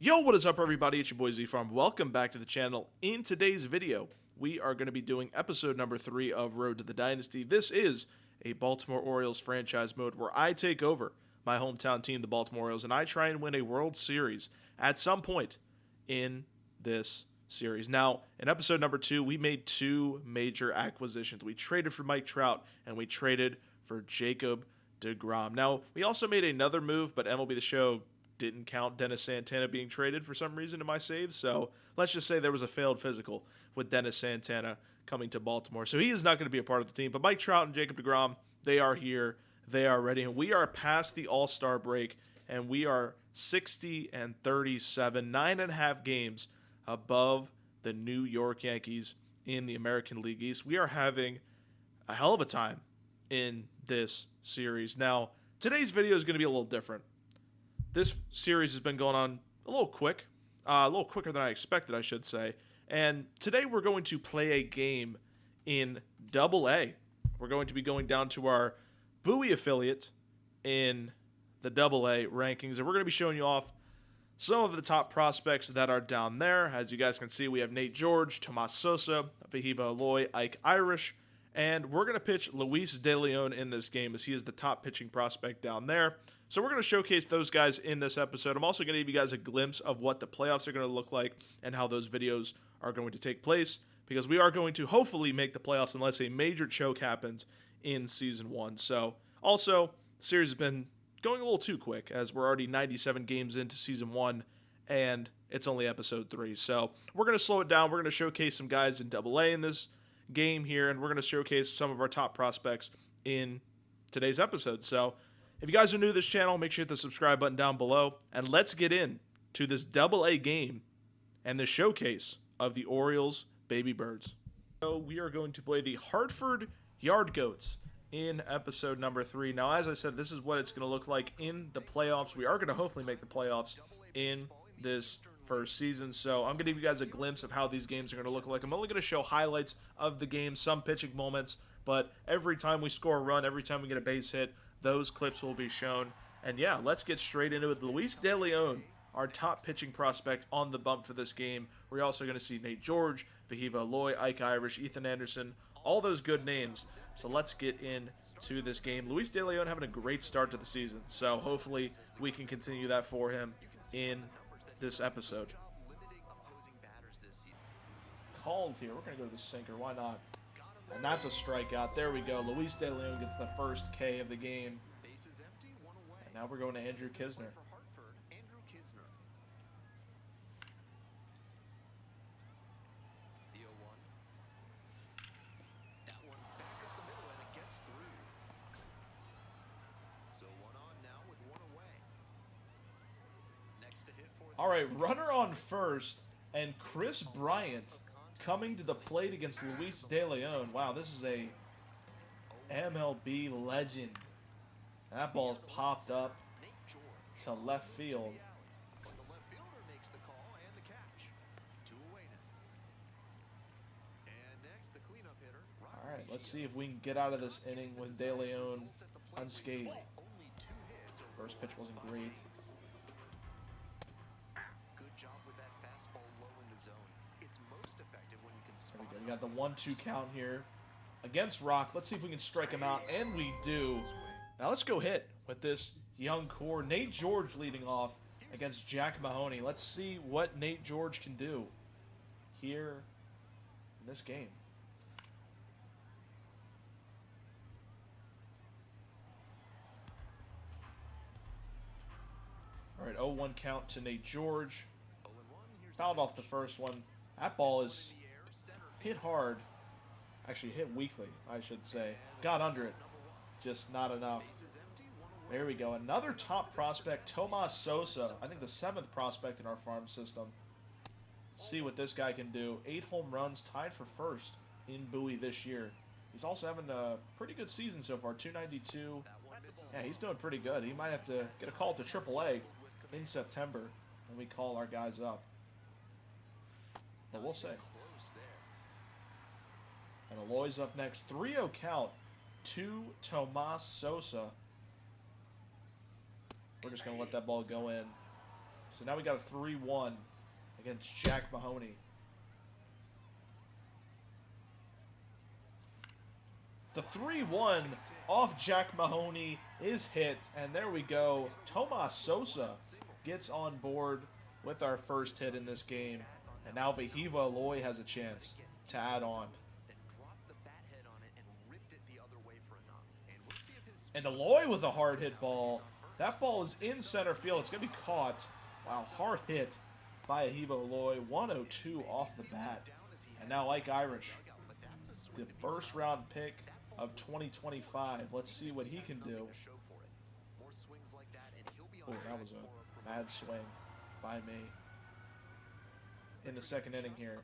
Yo, what is up everybody? It's your boy Z Farm. Welcome back to the channel. In today's video, we are going to be doing episode number 3 of Road to the Dynasty. This is a Baltimore Orioles franchise mode where I take over my hometown team, the Baltimore Orioles, and I try and win a World Series at some point in this series. Now, in episode number 2, we made 2 major acquisitions. We traded for Mike Trout and we traded for Jacob deGrom. Now, we also made another move, but MLB The Show didn't count Dennis Santana being traded for some reason in my saves. So let's just say there was a failed physical with Dennis Santana coming to Baltimore. So he is not going to be a part of the team. But Mike Trout and Jacob deGrom, they are here. They are ready. And we are past the All-Star break. And we are 60-37, 9.5 games above the New York Yankees in the American League East. We are having a hell of a time in this series. Now, today's video is going to be a little different. This series has been going on a little quicker than I expected, I should say. And today we're going to play a game in Double A. We're going to be going down to our Bowie affiliate in the Double A rankings, and we're going to be showing you off some of the top prospects that are down there. As you guys can see, we have Nate George, Tomas Sosa, Vahiba Aloy, Ike Irish, and we're going to pitch Luis De Leon in this game as he is the top pitching prospect down there. So we're going to showcase those guys in this episode. I'm also going to give you guys a glimpse of what the playoffs are going to look like and how those videos are going to take place, because we are going to hopefully make the playoffs unless a major choke happens in Season 1. So also, the series has been going a little too quick as we're already 97 games into Season 1 and it's only Episode 3. So we're going to slow it down. We're going to showcase some guys in Double A in this game here, and we're going to showcase some of our top prospects in today's episode. So if you guys are new to this channel, make sure you hit the subscribe button down below, and let's get in to this Double A game and the showcase of the Orioles Baby Birds. So we are going to play the Hartford Yard Goats in episode number 3. Now, as I said, this is what it's going to look like in the playoffs. We are going to hopefully make the playoffs in this first season, so I'm going to give you guys a glimpse of how these games are going to look like. I'm only going to show highlights of the game, some pitching moments, but every time we score a run, every time we get a base hit, those clips will be shown. And yeah, let's get straight into it. Luis De Leon, our top pitching prospect on the bump for this game. We're also going to see Nate George, Vahiba Aloy, Ike Irish, Ethan Anderson, all those good names. So let's get into this game. Luis De Leon having a great start to the season, so hopefully we can continue that for him in this episode. Called here. We're going to go to the sinker. Why not? And that's a strikeout. There we go. Luis De Leon gets the first K of the game. And now we're going to Andrew Kisner. All right, runner on first, and Chris Bryant coming to the plate against Luis De Leon. Wow, this is a MLB legend. That ball's popped up to left field. All right, let's see if we can get out of this inning with De Leon unscathed. First pitch wasn't great. There we go. We got the 1-2 count here against Rock. Let's see if we can strike him out, and we do. Now let's go hit with this young core. Nate George leading off against Jack Mahoney. Let's see what Nate George can do here in this game. All right, 0-1 count to Nate George. Fouled off the first one. That ball is hit hard. Actually, hit weakly, I should say. Got under it. Just not enough. There we go. Another top prospect, Tomas Sosa. I think the 7th prospect in our farm system. See what this guy can do. 8 home runs, tied for first in Bowie this year. He's also having a pretty good season so far. 292. Yeah, he's doing pretty good. He might have to get a call to AAA in September when we call our guys up. But we'll see. And Aloy's up next. 3-0 count to Tomas Sosa. We're just going to let that ball go in. So now we got a 3-1 against Jack Mahoney. The 3-1 off Jack Mahoney is hit, and there we go. Tomas Sosa gets on board with our first hit in this game, and now Vahiva Aloy has a chance to add on. And Aloy with a hard hit ball. That ball is in center field. It's going to be caught. Wow, hard hit by Vahiva Aloy. 102 off the bat. And now Ike Irish, the first round pick of 2025. Let's see what he can do. Oh, that was a bad swing by me in the second inning here.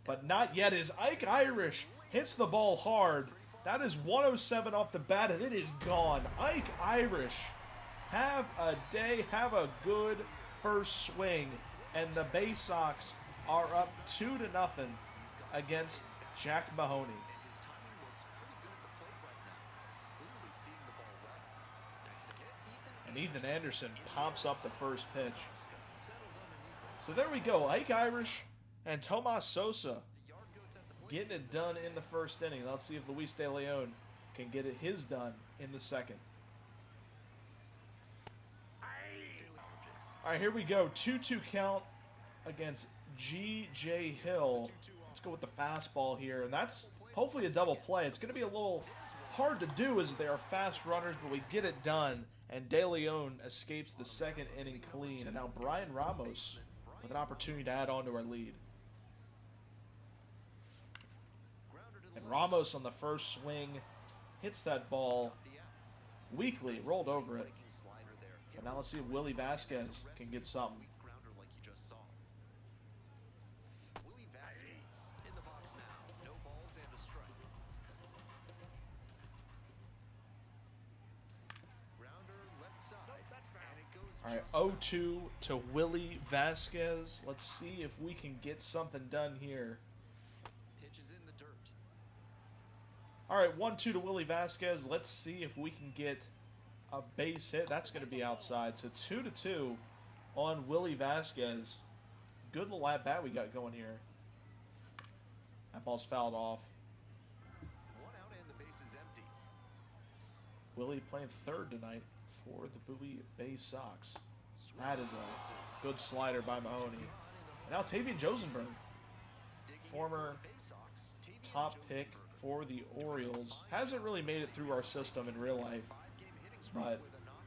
But not yet, as Ike Irish hits the ball hard. That is 107 off the bat, and it is gone. Ike Irish, have a day, have a good first swing. And the Bay Sox are up 2-0 against Jack Mahoney. And Ethan Anderson pops up the first pitch. So there we go. Ike Irish and Tomas Sosa getting it done in the first inning. Let's see if Luis De Leon can get it his done in the second. All right, here we go. 2-2 count against G.J. Hill. Let's go with the fastball here, and that's hopefully a double play. It's going to be a little hard to do as they are fast runners, but we get it done. And De Leon escapes the second inning clean. And now Brian Ramos with an opportunity to add on to our lead. And Ramos on the first swing hits that ball weakly, rolled over it. But now let's see if Willie Vasquez can get something. All right, 0-2 to Willie Vasquez. Let's see if we can get something done here. All right, 1-2 to Willie Vasquez. Let's see if we can get a base hit. That's going to be outside. So 2-2 on Willie Vasquez. Good little at bat we got going here. That ball's fouled off. Willie playing third tonight for the Bowie Bay Sox. That is a good slider by Mahoney. And now Tavian Josenberg, former top pick for the Orioles. Hasn't really made it through our system in real life, but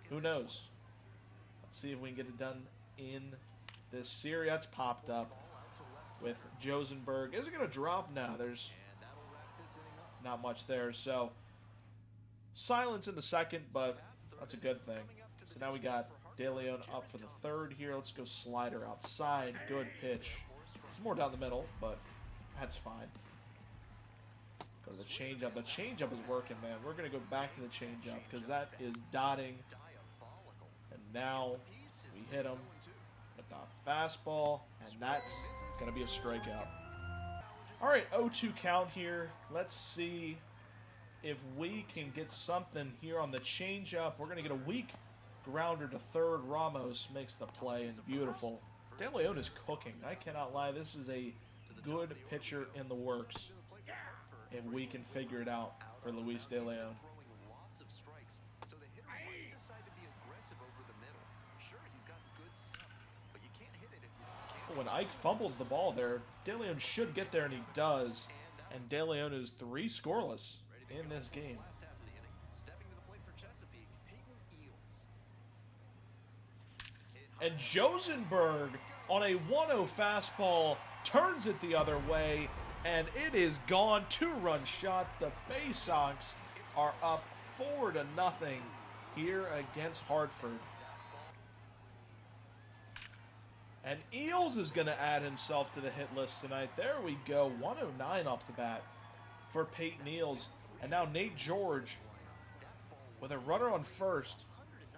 who knows? Let's see if we can get it done in this series. That's popped up with Josenberg. Is it going to drop? No, there's not much there. So silence in the second, but that's a good thing. So now we got De Leon up for the third here. Let's go slider outside. Good pitch. It's more down the middle, but that's fine. Go to the changeup. The changeup is working, man. We're going to go back to the changeup because that is dotting. And now we hit him with the fastball, and that's going to be a strikeout. All right, 0-2 count here. Let's see if we can get something here on the changeup. We're going to get a weak grounder to third. Ramos makes the play, and beautiful. De Leon is cooking. I cannot lie. This is a good pitcher in the works if we can figure it out for Luis De Leon. When Ike fumbles the ball there, De Leon should get there, and he does. And De Leon is 3 scoreless in this game. And Josenberg on a 1-0 fastball turns it the other way, and it is gone. 2-run shot. The Bay Sox are up 4-0 here against Hartford. And Eels is going to add himself to the hit list tonight. There we go. 109 off the bat for Peyton Eels. And now Nate George, with a runner on first,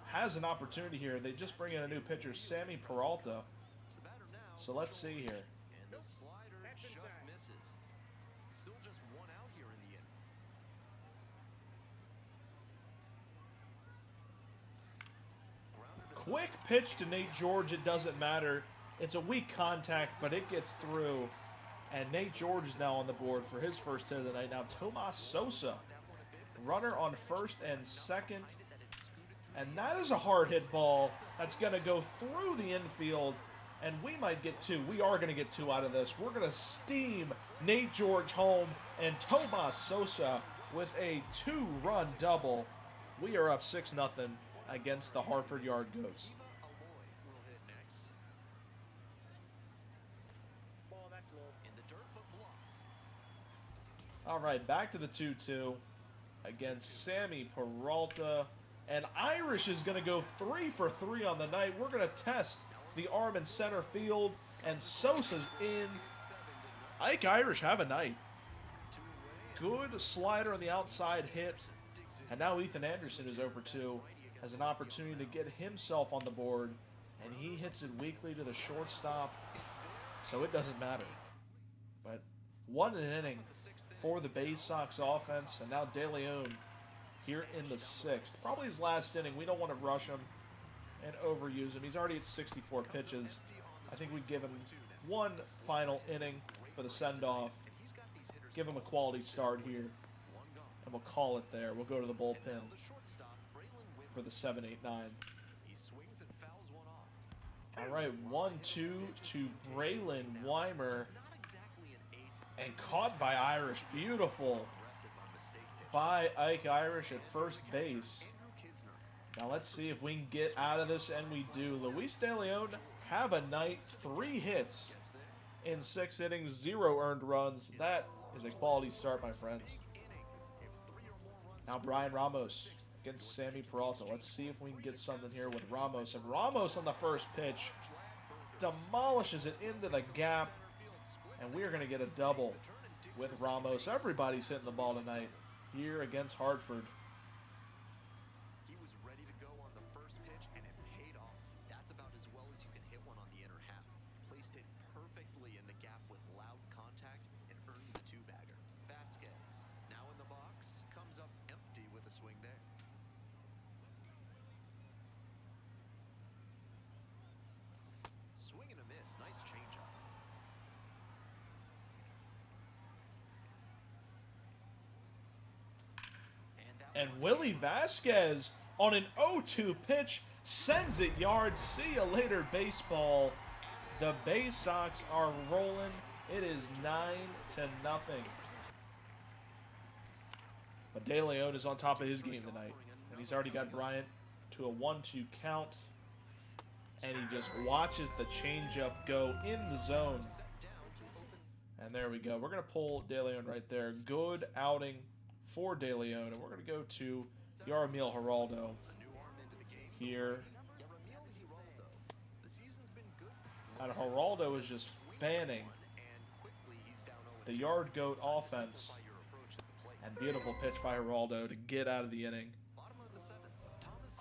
has an opportunity here. They just bring in a new pitcher, Sammy Peralta. So let's see here. quick pitch to Nate George. It doesn't matter. It's a weak contact, but it gets through. And Nate George is now on the board for his first hit of the night. Now Tomas Sosa, runner on first and second. And that is a hard hit ball that's going to go through the infield. And we might get two. We are going to get two out of this. We're going to steam Nate George home. And Tomas Sosa with a two-run double. We are up 6-0 against the Hartford Yard Goats. All right, back to the 2-2 against Sammy Peralta. And Irish is going to go 3 for 3 on the night. We're going to test the arm in center field, and Sosa's in. Ike Irish have a night. Good slider on the outside hit. And now Ethan Anderson is over 2, has an opportunity to get himself on the board. And he hits it weakly to the shortstop, so it doesn't matter. But 1 inning for the Bay Sox offense, and now De Leon here in the 6th. Probably his last inning. We don't want to rush him and overuse him. He's already at 64 pitches. I think we'd give him one final inning for the send-off. Give him a quality start here, and we'll call it there. We'll go to the bullpen for the 7-8-9. All right, 1-2 to Braylon Weimer. And caught by Irish. Beautiful by Ike Irish at first base. Now let's see if we can get out of this, and we do. Luis De Leon have a night. 3 hits in 6 innings, 0 earned runs. That is a quality start, my friends. Now Brian Ramos against Sammy Peralta. Let's see if we can get something here with Ramos. And Ramos on the first pitch demolishes it into the gap. And we are going to get a double with Ramos. Everybody's hitting the ball tonight here against Hartford. He was ready to go on the first pitch, and it paid off. That's about as well as you can hit one on the inner half. Placed it perfectly in the gap with loud contact and earned the 2-bagger. Vasquez, now in the box, comes up empty with a swing there. Swing and a miss. Nice changeup. And Willie Vasquez on an 0-2 pitch sends it yards. See you later, baseball. The Bay Sox are rolling. It is 9-0. But De Leon is on top of his game tonight. And he's already got Bryant to a 1-2 count. And he just watches the changeup go in the zone. And there we go. We're going to pull De Leon right there. Good outing for De Leon, and we're going to go to Yaramil Geraldo here. And Geraldo is just fanning the Yard Goat offense. And beautiful pitch by Geraldo to get out of the inning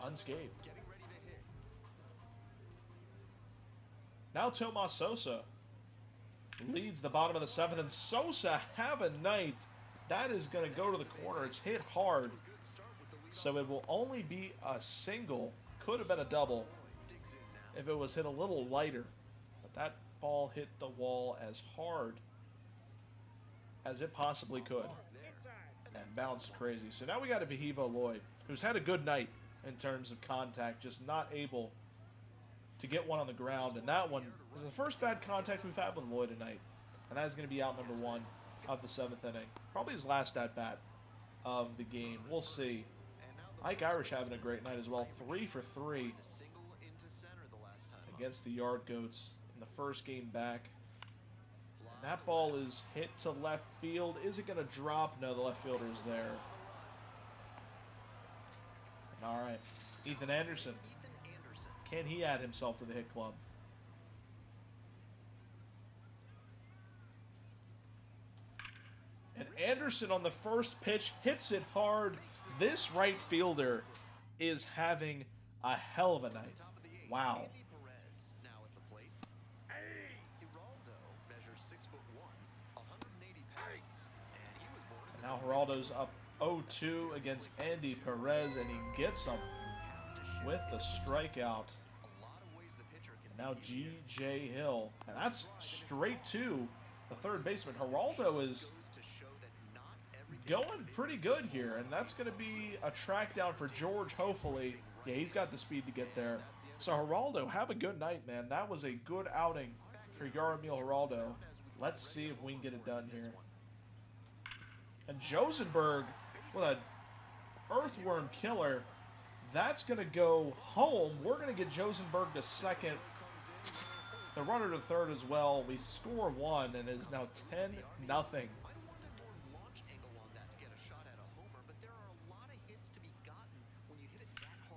unscathed. Now Tomas Sosa leads the bottom of the 7th, and Sosa have a night. That is going to go to the corner. It's hit hard, so it will only be a single. Could have been a double if it was hit a little lighter. But that ball hit the wall as hard as it possibly could and bounced crazy. So now we got a Vahivo Lloyd, who's had a good night in terms of contact, just not able to get one on the ground. And that one is the first bad contact we've had with Lloyd tonight. And that is going to be out number 1 of the 7th inning. Probably his last at-bat of the game. We'll see. Ike Irish having a great night as well. 3 for 3 against the Yard Goats in the first game back. And that ball is hit to left field. Is it going to drop? No, the left fielder is there. All right. Ethan Anderson. Can he add himself to the hit club? And Anderson on the first pitch hits it hard. This right fielder is having a hell of a night. Wow. And now Geraldo's up 0-2 against Andy Perez, and he gets him with the strikeout Now G.J. Hill. And that's straight to the third baseman. Geraldo is going pretty good here. And that's going to be a track down for George, hopefully. Yeah, he's got the speed to get there. So Geraldo, have a good night, man. That was a good outing for Yarmil Geraldo. Let's see if we can get it done here. And Josenberg with an earthworm killer. That's going to go home. We're going to get Josenberg to second. The runner to third as well. We score one and it is now 10-0.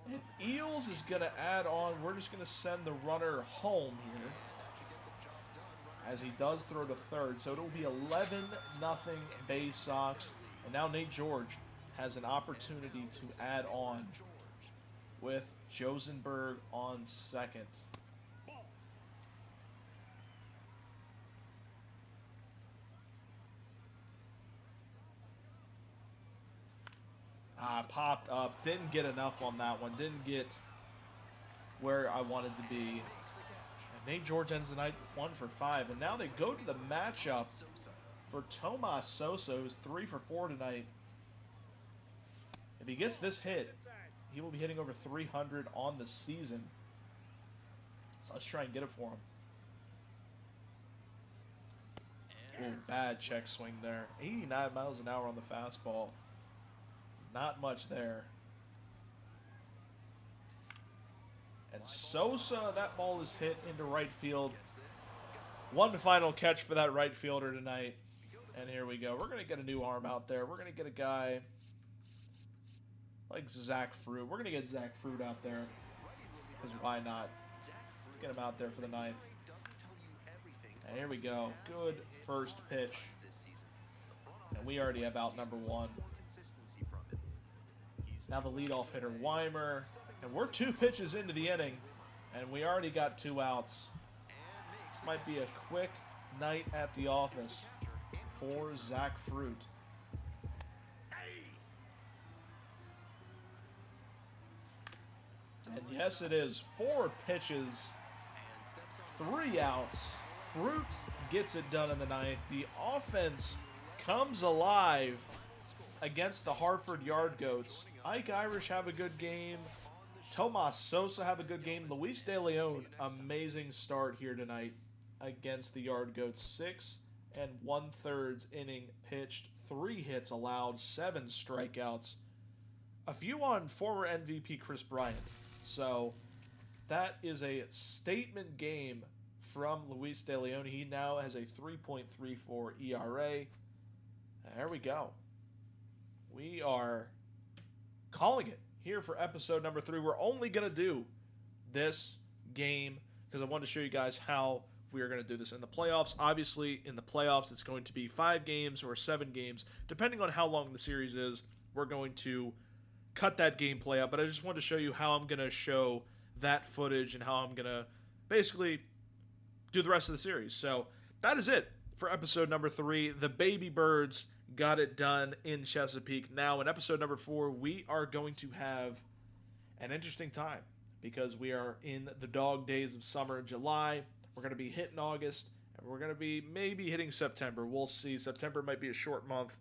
And Eels is going to add on. We're just going to send the runner home here, as he does throw to third. So it'll be 11-0 Bay Sox. And now Nate George has an opportunity to add on with Josenberg on second. Popped up. Didn't get enough on that one. Didn't get where I wanted to be. And Nate George ends the night 1 for 5. And now they go to the matchup for Tomas Sosa, who's 3 for 4 tonight. If he gets this hit, he will be hitting over 300 on the season. So let's try and get it for him. Ooh, bad check swing there. 89 miles an hour on the fastball. Not much there. And Sosa, that ball is hit into right field. One final catch for that right fielder tonight. And here we go. We're going to get a new arm out there. We're going to get a guy like Zach Fruit. We're going to get Zach Fruit out there. Because why not? Let's get him out there for the ninth. And here we go. Good first pitch. And we already have out number one. Now the leadoff hitter, Weimer. And we're 2 pitches into the inning. And we already got 2 outs. This might be a quick night at the office for Zach Fruit. And yes, it is. 4 pitches, 3 outs. Fruit gets it done in the ninth. The offense comes alive against the Hartford Yard Goats. Ike Irish have a good game. Tomas Sosa have a good game. Luis De Leon, amazing start here tonight against the Yard Goats. 6 1/3 inning pitched, 3 hits allowed, 7 strikeouts. A few on former MVP Chris Bryant. So that is a statement game from Luis De Leon. He now has a 3.34 ERA. There we go. We are calling it here for episode number 3. We're only going to do this game because I wanted to show you guys how we are going to do this in the playoffs. Obviously, in the playoffs, it's going to be 5 games or 7 games. Depending on how long the series is, we're going to cut that gameplay up. But I just wanted to show you how I'm going to show that footage and how I'm going to basically do the rest of the series. So that is it for episode number 3. The Baby Birds got it done in Chesapeake. Now, in episode number 4, we are going to have an interesting time because we are in the dog days of summer in July. We're going to be hitting August, and we're going to be maybe hitting September. We'll see. September might be a short month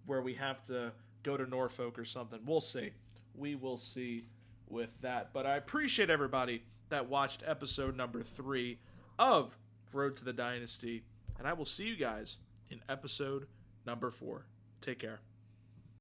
where we have to go to Norfolk or something. We'll see. We will see with that. But I appreciate everybody that watched episode number 3 of Road to the Dynasty, and I will see you guys in episode number 4. Take care.